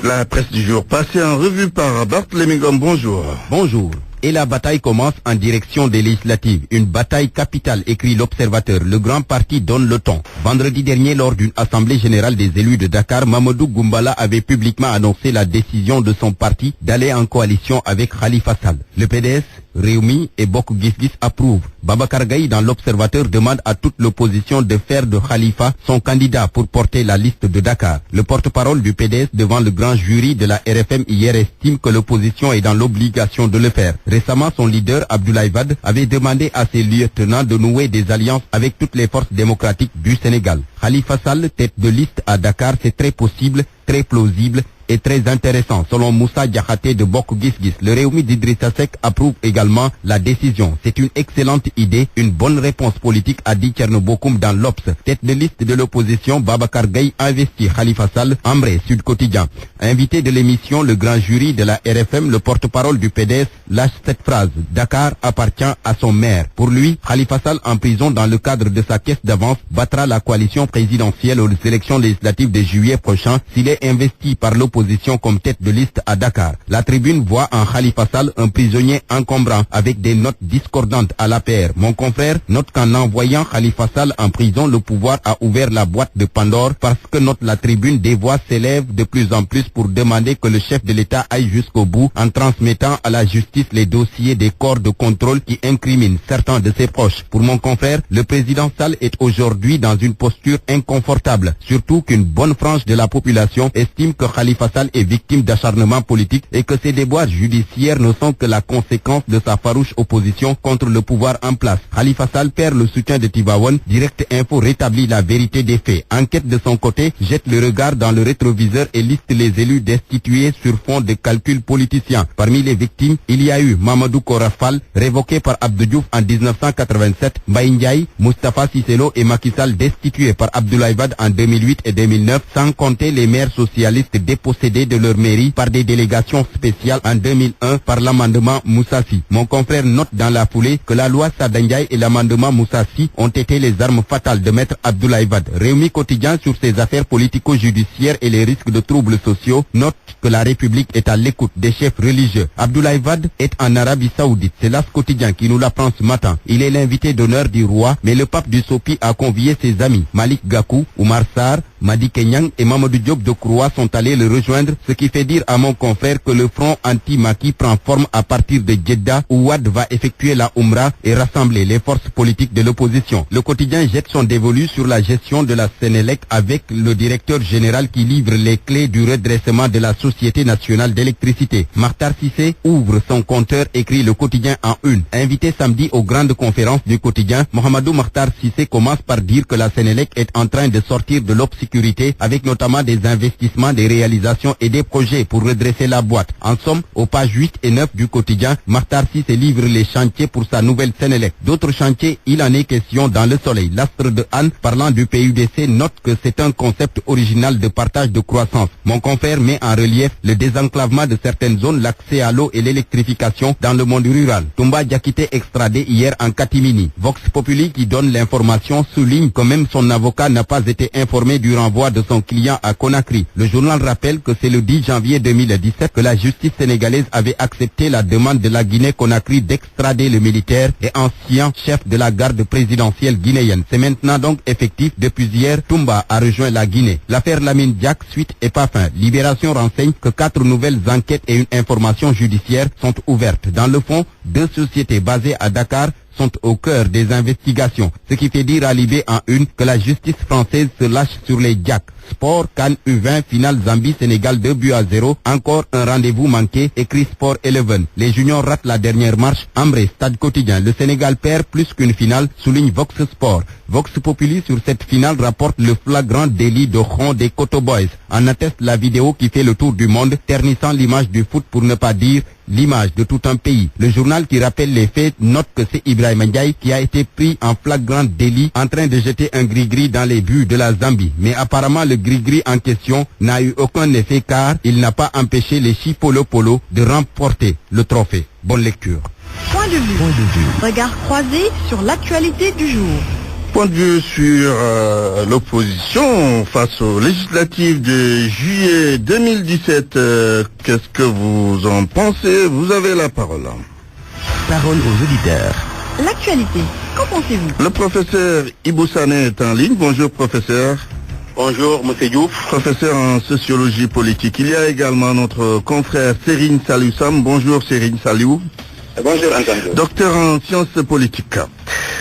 A: La presse du jour passée en revue par Barthélémy Gom. Bonjour.
E: Bonjour. Et la bataille commence en direction des législatives. Une bataille capitale, écrit l'Observateur. Le grand parti donne le ton. Vendredi dernier, lors d'une assemblée générale des élus de Dakar, Mamadou Goumbala avait publiquement annoncé la décision de son parti d'aller en coalition avec Khalifa Sall. Le PDS, Réumi et Bokk Gis Gis approuvent. Babacar Gaye dans l'Observateur demande à toute l'opposition de faire de Khalifa son candidat pour porter la liste de Dakar. Le porte-parole du PDS devant le grand jury de la RFM hier estime que l'opposition est dans l'obligation de le faire. Récemment, son leader, Abdoulaye Wade, avait demandé à ses lieutenants de nouer des alliances avec toutes les forces démocratiques du Sénégal. Khalifa Sall, tête de liste à Dakar, c'est très possible, très plausible est très intéressant. Selon Moussa Diakhaté de Bokk Gis Gis, le Rewmi d'Idrissa Seck approuve également la décision. C'est une excellente idée, une bonne réponse politique, a dit Thierno Bocoum dans l'Obs. Tête de liste de l'opposition, Babacar Gaye investit Khalifa Sall, Ambré, Sud Quotidien. Invité de l'émission, le grand jury de la RFM, le porte-parole du PDS lâche cette phrase: Dakar appartient à son maire. Pour lui, Khalifa Sall, en prison dans le cadre de sa caisse d'avance, battra la coalition présidentielle aux élections législatives de juillet prochain s'il est investi par l'opposition comme tête de liste à Dakar. La Tribune voit en Khalifa Sall un prisonnier encombrant avec des notes discordantes à l'APR. Mon confrère note qu'en envoyant Khalifa Sall en prison, le pouvoir a ouvert la boîte de Pandore, parce que note la Tribune, des voix s'élèvent de plus en plus pour demander que le chef de l'État aille jusqu'au bout en transmettant à la justice les dossiers des corps de contrôle qui incriminent certains de ses proches. Pour mon confrère, le président Sall est aujourd'hui dans une posture inconfortable, surtout qu'une bonne frange de la population estime que Khalifa Sall est victime d'acharnement politique et que ses déboires judiciaires ne sont que la conséquence de sa farouche opposition contre le pouvoir en place. Khalifa Sall perd le soutien de Tivaouane. Direct Info rétablit la vérité des faits. Enquête de son côté jette le regard dans le rétroviseur et liste les élus destitués sur fond de calculs politiciens. Parmi les victimes, il y a eu Mamadou Korafal, révoqué par Abdou Diouf en 1987, Mbaye Ndiaye, Moustapha Cissé Lo et Macky Sall destitués par Abdoulaye Wade en 2008 et 2009, sans compter les maires socialistes dépossédés de leur mairie par des délégations spéciales en 2001 par l'amendement Moussassi. Mon confrère note dans la foulée que la loi Sada Ndiaye et l'amendement Moussassi ont été les armes fatales de maître Abdoulaye Wade. Rewmi Quotidien, sur ses affaires politico-judiciaires et les risques de troubles sociaux, note que la République est à l'écoute des chefs religieux. Abdoulaye Wade est en Arabie Saoudite. C'est l'As Quotidien qui nous l'apprend ce matin. Il est l'invité d'honneur du roi, mais le pape du Sopi a convié ses amis. Malik Gakou, Oumar Sarr, Madi Kenyang et Mamadou Diop de Croix sont allés le rejoindre, ce qui fait dire à mon confrère que le front anti-Maki prend forme à partir de Jeddah, où Wade va effectuer la Umrah et rassembler les forces politiques de l'opposition. Le quotidien jette son dévolu sur la gestion de la Sénélec avec le directeur général qui livre les clés du redressement de la Société nationale d'électricité. Makhtar Cissé ouvre son compteur, écrit le quotidien en une. Invité samedi aux grandes conférences du quotidien, Mohamedou Makhtar Cissé commence par dire que la Sénélec est en train de sortir de l'obscurité avec notamment des investissements, des réalisations et des projets pour redresser la boîte. En somme, aux pages 8 et 9 du quotidien, Makhtar Cissé livre les chantiers pour sa nouvelle Sénélec. D'autres chantiers, il en est question dans Le Soleil. L'astre de Anne, parlant du PUDC, note que c'est un concept original de partage de croissance. Mon confrère met en relief le désenclavement de certaines zones, l'accès à l'eau et l'électrification dans le monde rural. Toumba Diakité extradé hier en catimini. Vox Populi, qui donne l'information, souligne que même son avocat n'a pas été informé du renvoi de son client à Conakry. Le journal rappelle que c'est le 10 janvier 2017 que la justice sénégalaise avait accepté la demande de la Guinée-Conakry d'extrader le militaire et ancien chef de la garde présidentielle guinéenne. C'est maintenant donc effectif. Depuis hier, Toumba a rejoint la Guinée. L'affaire Lamine Diack, suite et pas fin. Libération renseigne que 4 nouvelles enquêtes et une information judiciaire sont ouvertes. Dans le fond, 2 sociétés basées à Dakar sont au cœur des investigations. Ce qui fait dire à Libé en une que la justice française se lâche sur les Diack. Sport, CAN U20, finale Zambie-Sénégal 2-0. Encore un rendez-vous manqué, écrit Sport 11. Les juniors ratent la dernière marche. Ambré, Stade Quotidien. Le Sénégal perd plus qu'une finale, souligne Vox Sport. Vox Populi sur cette finale rapporte le flagrant délit de rond des Koto Boys. En atteste la vidéo qui fait le tour du monde, ternissant l'image du foot pour ne pas dire l'image de tout un pays. Le journal qui rappelle les faits note que c'est Ibrahima Ndiaye qui a été pris en flagrant délit en train de jeter un gris-gris dans les buts de la Zambie. Mais apparemment le gris-gris en question n'a eu aucun effet car il n'a pas empêché les Chipolo Polo de remporter le trophée. Bonne lecture.
D: Point de vue. Regard croisé sur l'actualité du jour.
A: Point de vue sur l'opposition face aux législatives de juillet 2017. Qu'est-ce que vous en pensez? Vous avez la parole.
O: Parole aux auditeurs.
D: L'actualité, qu'en pensez-vous?
A: Le professeur Ibou Sané est en ligne. Bonjour professeur.
V: Bonjour, M. Diouf.
A: Professeur en sociologie politique. Il y a également notre confrère Serine Saliou Sam. Bonjour Serine Saliou.
V: Bonjour Antoine.
A: Docteur en sciences politiques.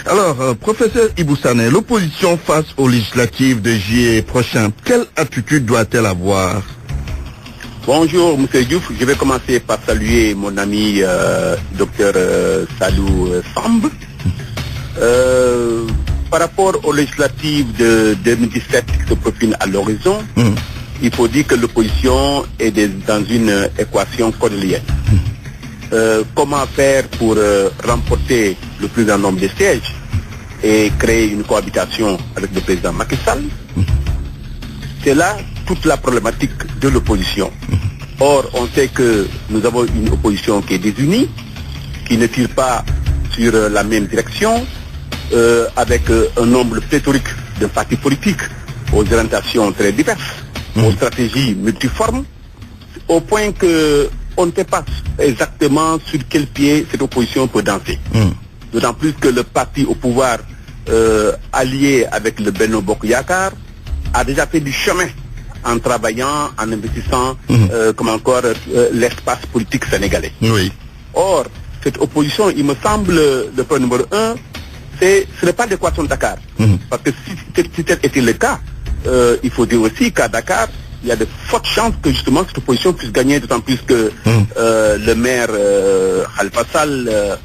A: Alors, professeur Ibou Sané, l'opposition face aux législatives de juillet prochain, quelle attitude doit-elle avoir?
V: Bonjour M. Diouf. Je vais commencer par saluer mon ami docteur Salou Samb. Par rapport aux législatives de 2017 qui se profilent à l'horizon,
Q: il faut dire que l'opposition est dans une équation cornélienne. Comment faire pour remporter le plus grand nombre de sièges et créer une cohabitation avec le président Macky Sall? C'est là toute la problématique de l'opposition. Or, on sait que nous avons une opposition qui est désunie, qui ne tire pas sur la même direction, avec un nombre pléthorique de partis politiques aux orientations très diverses, aux stratégies multiformes, au point que on ne sait pas exactement sur quel pied cette opposition peut danser. D'autant plus que le parti au pouvoir allié avec le Benno Bokk Yakaar a déjà fait du chemin en travaillant, en investissant comme encore l'espace politique sénégalais.
A: Oui.
Q: Or, cette opposition, il me semble, le point numéro 1, ce n'est pas l'équation de Dakar. Parce que si tel était le cas, il faut dire aussi qu'à Dakar, il y a de fortes chances que justement cette opposition puisse gagner, d'autant plus que le maire Khalifa Sall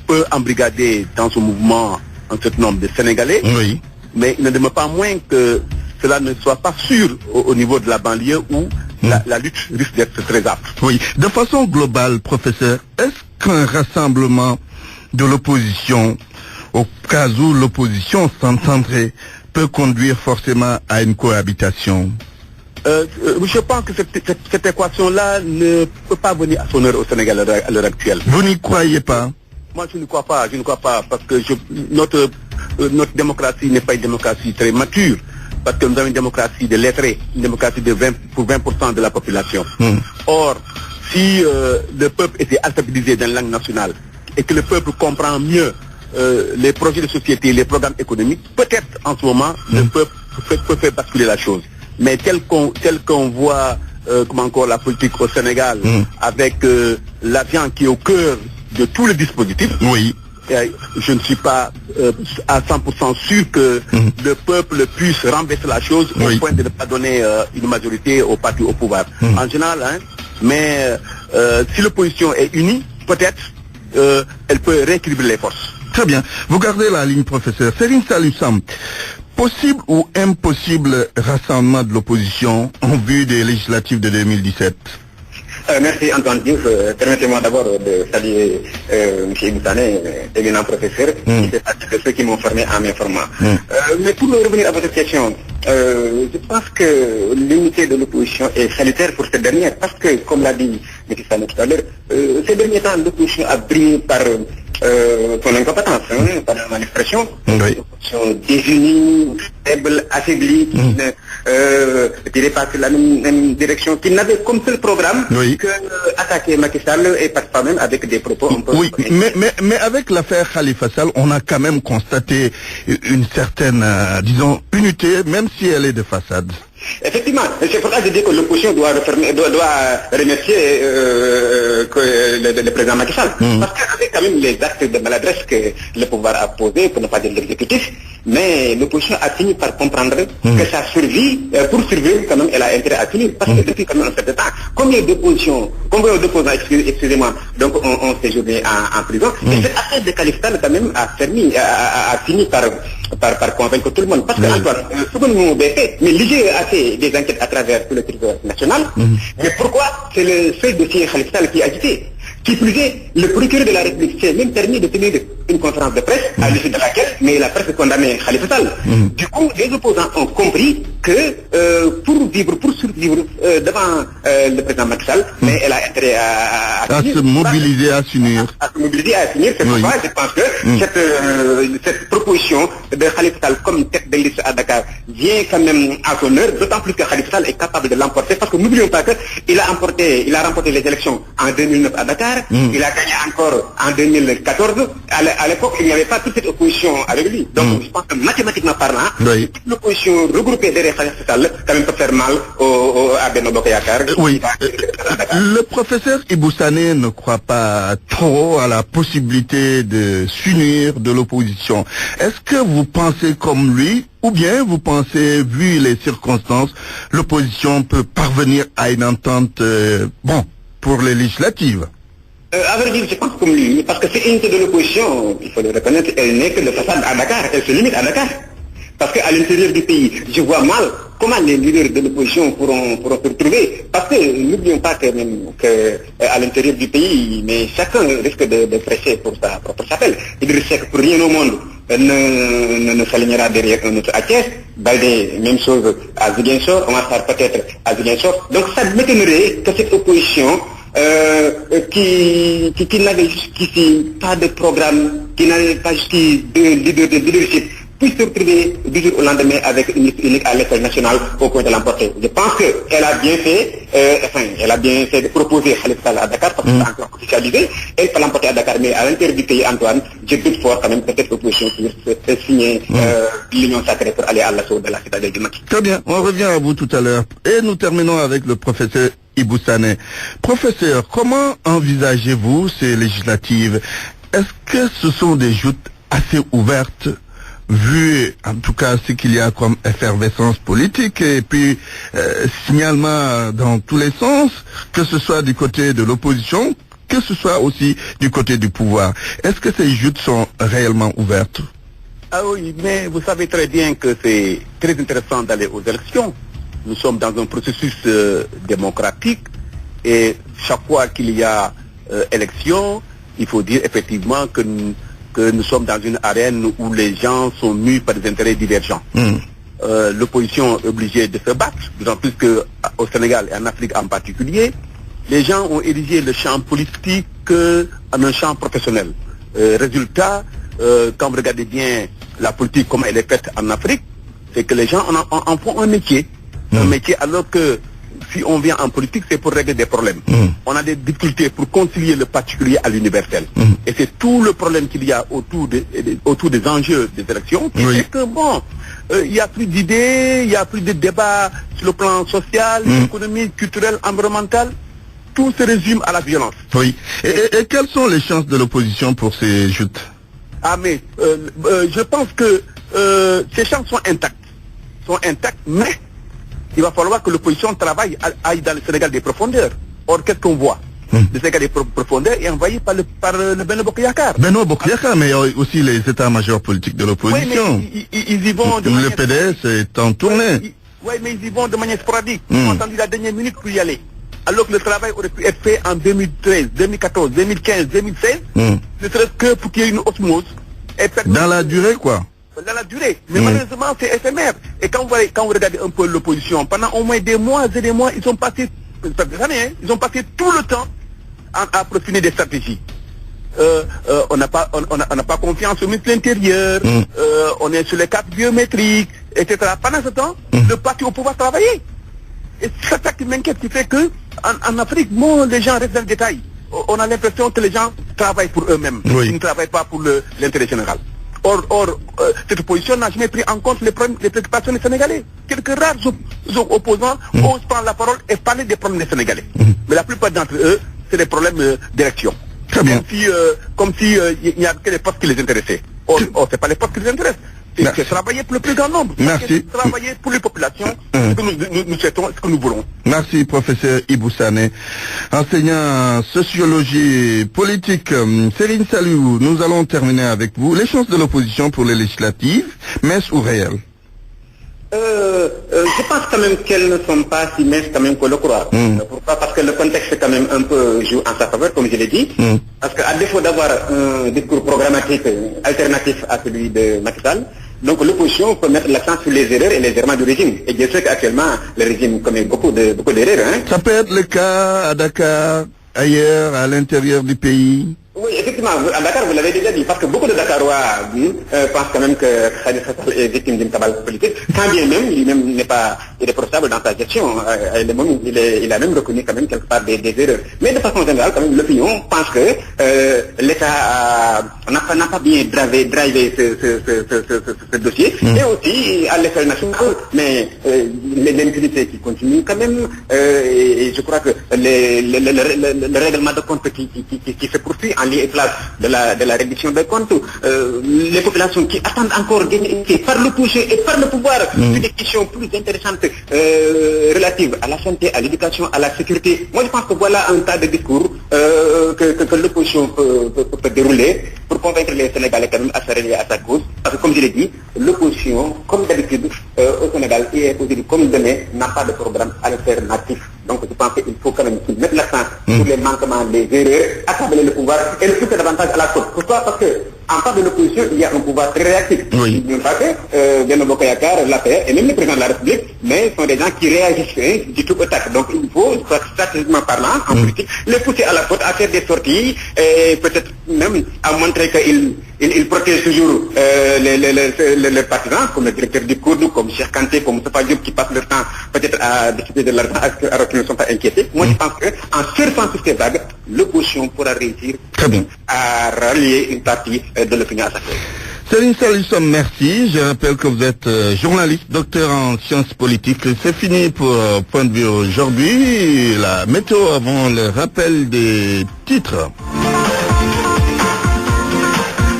Q: peut embrigader dans son mouvement un certain nombre de Sénégalais.
A: Oui.
Q: Mais il ne demeure pas moins que cela ne soit pas sûr au niveau de la banlieue où la lutte risque d'être très âpre.
A: Oui. De façon globale, professeur, est-ce qu'un rassemblement de l'opposition, au cas où l'opposition s'entendrait, peut conduire forcément à une cohabitation?
Q: Je pense que cette équation-là ne peut pas venir à son heure au Sénégal à l'heure actuelle.
A: Vous n'y croyez pas?
Q: Moi, je ne crois pas, parce que notre démocratie n'est pas une démocratie très mature, parce que nous avons une démocratie de lettrés, une démocratie pour 20% de la population. Or, si le peuple était alphabétisé dans la langue nationale et que le peuple comprend mieux les projets de société, les programmes économiques, peut-être en ce moment, le peuple peut faire basculer la chose. Mais tel qu'on voit comment encore la politique au Sénégal, avec l'argent qui est au cœur de tous les dispositifs,
A: oui.
Q: Je ne suis pas à 100% sûr que le peuple puisse renverser la chose au point de ne pas donner une majorité au parti au pouvoir. En général, mais si l'opposition est unie, peut-être elle peut rééquilibrer les forces.
A: Très bien. Vous gardez la ligne, professeur. Serigne Saliou Samb, possible ou impossible rassemblement de l'opposition en vue des législatives de 2017?
V: Merci Antoine Diouf. Permettez-moi d'abord de saluer M. Iboussane, éminent professeur, qui fait partie de ceux qui m'ont formé en mes formats. Mais pour revenir à votre question, je pense que l'unité de l'opposition est salutaire pour cette dernière, parce que, comme l'a dit M. Sane tout à l'heure, ces derniers temps, l'opposition a brillé par son incompétence, par mon expression, l'opposition désunie, faible, affaiblie, qui ne tirait pas sur la même direction, qui n'avait comme seul programme que attaquer Macky Sall et parfois même avec des propos un peu...
A: Oui, mais avec l'affaire Khalifa Sall, on a quand même constaté une certaine, disons, unité, même si elle est de façade.
V: Effectivement, c'est pour ça que je dis que l'opposition doit remercier le président Macky Sall. Parce qu'avec quand même les actes de maladresse que le pouvoir a posés, pour ne pas dire l'exécutif, mais l'opposition a fini par comprendre que sa survie, pour survivre quand même, elle a intérêt à finir. Parce que depuis quand même un certain temps, combien d'opposants, excusez-moi, donc on séjourné en prison. Et cette affaire de Khalifa Sall quand même a fini par convaincre tout le monde. Parce que Antoine, ce que nous avons fait, mais l'IGE a fait des enquêtes à travers tout le territoire national. Mais pourquoi c'est le seul dossier Khalifa Sall qui est agité? Qui plus est, le procureur de la République s'est même permis de tenir une conférence de presse, à l'issue de laquelle, mais il a presque condamné Khalifa Sall. Du coup, les opposants ont compris que pour survivre devant le président Macky Sall, mais elle a intérêt à
A: se mobiliser, à s'unir.
V: À se mobiliser, à s'unir. C'est pourquoi je pense que cette proposition de Khalifa Sall comme tête de liste à Dakar vient quand même à son heure, d'autant plus que Khalifa Sall est capable de l'emporter, parce que n'oublions pas qu'il a remporté les élections en 2009 à Dakar. Il a gagné encore en 2014. À l'époque, il n'y avait pas toute cette opposition avec lui. Donc, je pense que mathématiquement parlant, l'opposition regroupée derrière Khalifa Sall, quand même peut faire mal à Benno Bokk Yakaar.
A: Oui. Le professeur Iboussane ne croit pas trop à la possibilité de s'unir de l'opposition. Est-ce que vous pensez comme lui, ou bien vous pensez, vu les circonstances, l'opposition peut parvenir à une entente, pour les législatives?
V: À vrai dire, je pense comme lui, parce que cette unité de l'opposition, il faut le reconnaître, elle n'est que de façade à Dakar, elle se limite à Dakar. Parce qu'à l'intérieur du pays, je vois mal comment les leaders de l'opposition pourront se retrouver? Parce que n'oublions pas qu'à l'intérieur du pays, mais chacun risque de prêcher pour sa propre chapelle. Idriss Seck, pour rien au monde, ne s'alignera derrière un autre à Thiès. Baldé, même chose à Ziguinchor, Omar Sarr peut-être à Ziguinchor. Donc ça m'étonnerait que cette opposition qui n'avait jusqu'ici pas de programme, qui n'avait pas jusqu'ici de leadership, puisse se retrouver du jour au lendemain avec une liste unique à l'échelle nationale au point de l'emporter. Je pense qu'elle a bien fait, elle a bien fait de proposer Khalifa Sall à Dakar parce que c'est encore officialisé. Elle peut l'emporter à Dakar, mais à l'intérieur du pays, Antoine, je doute fort quand même que cette opposition puisse signer l'union sacrée pour aller à l'assaut de la citadelle du Macky.
A: Très bien, on revient à vous tout à l'heure. Et nous terminons avec le professeur Ibou Sané. Professeur, comment envisagez-vous ces législatives? Est-ce que ce sont des joutes assez ouvertes, vu en tout cas ce qu'il y a comme effervescence politique et puis signalement dans tous les sens, que ce soit du côté de l'opposition, que ce soit aussi du côté du pouvoir? Est-ce que ces joutes sont réellement ouvertes?
Q: Ah oui, mais vous savez très bien que c'est très intéressant d'aller aux élections. Nous sommes dans un processus démocratique et chaque fois qu'il y a élection, il faut dire effectivement que nous sommes dans une arène où les gens sont mus par des intérêts divergents. L'opposition est obligée de se battre, d'autant plus qu'au Sénégal et en Afrique en particulier, les gens ont érigé le champ politique en un champ professionnel. Résultat, quand vous regardez bien la politique, comment elle est faite en Afrique, c'est que les gens en font un métier. Un métier alors que si on vient en politique, c'est pour régler des problèmes. On a des difficultés pour concilier le particulier à l'universel. Et c'est tout le problème qu'il y a autour des enjeux des élections. C'est que bon, il n'y a plus d'idées, il n'y a plus de débats sur le plan social, économique, culturel, environnemental. Tout se résume à la violence.
A: Oui. Et quelles sont les chances de l'opposition pour ces joutes?
Q: Ah mais, je pense que ces chances sont intactes. Mais il va falloir que l'opposition aille dans le Sénégal des profondeurs. Or, qu'est-ce qu'on voit? Le Sénégal des profondeurs est envahi par le Benno Bokk Yakaar.
A: Benno Bokk Yakaar, mais aussi les états-majors politiques de l'opposition.
Q: Oui, mais ils y vont
A: le PDS est en tournée.
Q: Oui, mais ils y vont de manière sporadique. Ils ont attendu la dernière minute pour y aller. Alors que le travail aurait pu être fait en 2013, 2014, 2015, 2016, ne serait-ce que pour qu'il y ait une osmose.
A: Dans la durée, quoi?
Q: Dans la durée. Mais malheureusement, c'est éphémère. Et quand vous regardez un peu l'opposition, pendant au moins des mois et des mois, ils ont passé, ils ont passé tout le temps à profiner des stratégies. On n'a pas confiance au ministre de l'Intérieur, on est sur les cartes biométriques, etc. Pendant ce temps, le parti au pouvoir travaillait. Et c'est ça qui m'inquiète, qui fait que en Afrique, les gens restent dans le détail. On a l'impression que les gens travaillent pour eux-mêmes. Ils ne travaillent pas pour l'intérêt général. Or, cette opposition n'a jamais pris en compte les préoccupations des Sénégalais. Quelques rares opposants osent prendre la parole et parler des problèmes des Sénégalais. Mais la plupart d'entre eux, c'est des problèmes d'élection. Comme si il n'y a que les postes qui les intéressaient. Or, c'est pas les postes qui les intéressent. C'est travailler pour le plus grand nombre.
A: Merci.
Q: Travailler pour les populations, ce que nous souhaitons, ce que nous voulons.
A: Merci, professeur Ibou Sané, enseignant en sociologie politique. Céline Saliou, nous allons terminer avec vous. Les chances de l'opposition pour les législatives, minces ou réelles?
V: Je pense quand même qu'elles ne sont pas si minces quand même qu'on le croit. Pourquoi? Parce que le contexte quand même un peu joue en sa faveur, comme je l'ai dit. Parce qu'à défaut d'avoir un discours programmatique alternatif à celui de Macky Sall, donc l'opposition peut mettre l'accent sur les erreurs et les errements du régime. Et je sais qu'actuellement, le régime commet beaucoup d'erreurs.
A: Ça peut être le cas à Dakar, ailleurs, à l'intérieur du pays?
V: Oui, effectivement, à Dakar, vous l'avez déjà dit, parce que beaucoup de Dakarois pensent quand même que Khalifa Sall est victime d'une cabale politique, quand bien même, il n'est pas irréprochable dans sa gestion. Il a même reconnu quand même quelque part des erreurs. Mais de façon générale, quand même, l'opinion pense que l'État n'a pas bien drivé ce dossier, et aussi à l'échelle nationale, mais l'impunité qui continue quand même, et je crois que le règlement de compte qui se poursuit en lien places de la reddition des comptes, les populations qui attendent encore d'être par l'opposition et par le pouvoir sur des questions plus intéressantes relatives à la santé, à l'éducation, à la sécurité. Moi, je pense que voilà un tas de discours que l'opposition peut dérouler pour convaincre les Sénégalais quand même à se rallier à sa cause. Parce que comme je l'ai dit, l'opposition, comme d'habitude, au Sénégal, et aujourd'hui comme demain, n'a pas de programme alternatif. Donc je pense qu'il faut quand même qu'ils mettent l'accent sur les manquements, les erreurs, accabler le pouvoir et le pousser davantage à la faute. Pourquoi? Parce que en part de l'opposition, il y a un pouvoir très réactif. Oui. Vous savez, Benno Bokk Yakaar, l'APR et même le président de la République, mais sont des gens qui réagissent du tout au tac. Donc il faut, stratégiquement parlant, en politique, les pousser à la faute, à faire des sorties et peut-être même à montrer qu'ils protègent toujours les partisans, comme le directeur du COUD, comme Cheikh Kanté, comme Moustapha Diop, qui passent leur temps peut-être à discuter de l'argent alors qu'ils ne sont pas inquiétés. Moi, je pense qu'en surfant sur ces vagues, l'opposition pourra réussir à rallier une partie de l'opinion à sa cause.
A: Céline Salisson, merci. Je rappelle que vous êtes journaliste, docteur en sciences politiques. C'est fini pour Point de vue aujourd'hui. La météo avant le rappel des titres.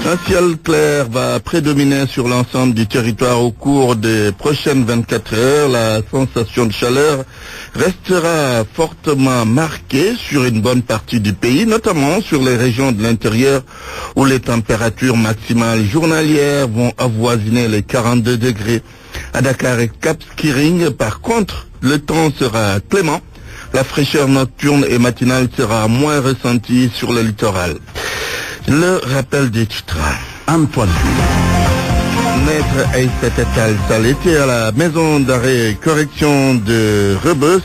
A: Un ciel clair va prédominer sur l'ensemble du territoire au cours des prochaines 24 heures. La sensation de chaleur restera fortement marquée sur une bonne partie du pays, notamment sur les régions de l'intérieur où les températures maximales journalières vont avoisiner les 42 degrés. À Dakar et Cap Skirring, par contre, le temps sera clément. La fraîcheur nocturne et matinale sera moins ressentie sur le littoral. Le rappel des titres. Antoine. Maître Aïssata Tall Sall était à la maison d'arrêt et correction de Rebeuss.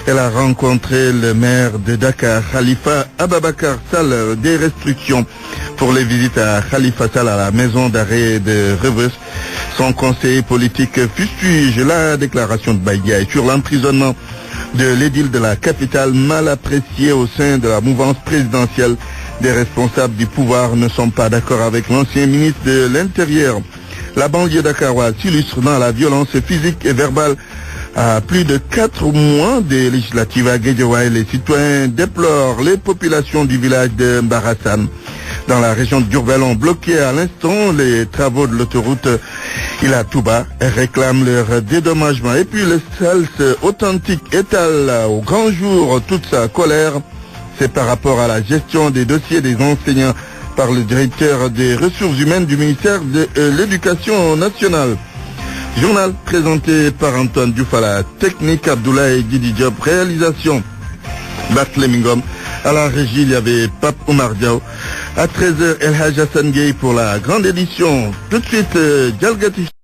A: Elle a rencontré le maire de Dakar, Khalifa Ababacar Sall. Des restrictions pour les visites à Khalifa Sall à la maison d'arrêt de Rebeuss. Son conseiller politique fustige la déclaration de Baïdiaï sur l'emprisonnement de l'édile de la capitale, mal apprécié au sein de la mouvance présidentielle. Des responsables du pouvoir ne sont pas d'accord avec l'ancien ministre de l'Intérieur. La banlieue dakaroise s'illustre dans la violence physique et verbale. À plus de 4 mois des législatives à Guédiawaye, les citoyens déplorent les populations du village de Mbarassane. Dans la région de Diourbel, ont bloqué à l'instant les travaux de l'autoroute Ila Touba et réclament leur dédommagement. Et puis le SALS authentique étale au grand jour toute sa colère. C'est par rapport à la gestion des dossiers des enseignants par le directeur des ressources humaines du ministère de l'Éducation nationale. Journal présenté par Antoine Diouf à la technique, Abdoulaye Didi Diop, réalisation Barthélémy Ngom. À la régie, il y avait Pape Oumar Diaw. À 13h, El Hadj Hassan Gueye pour la grande édition. Tout de suite, Djalgati.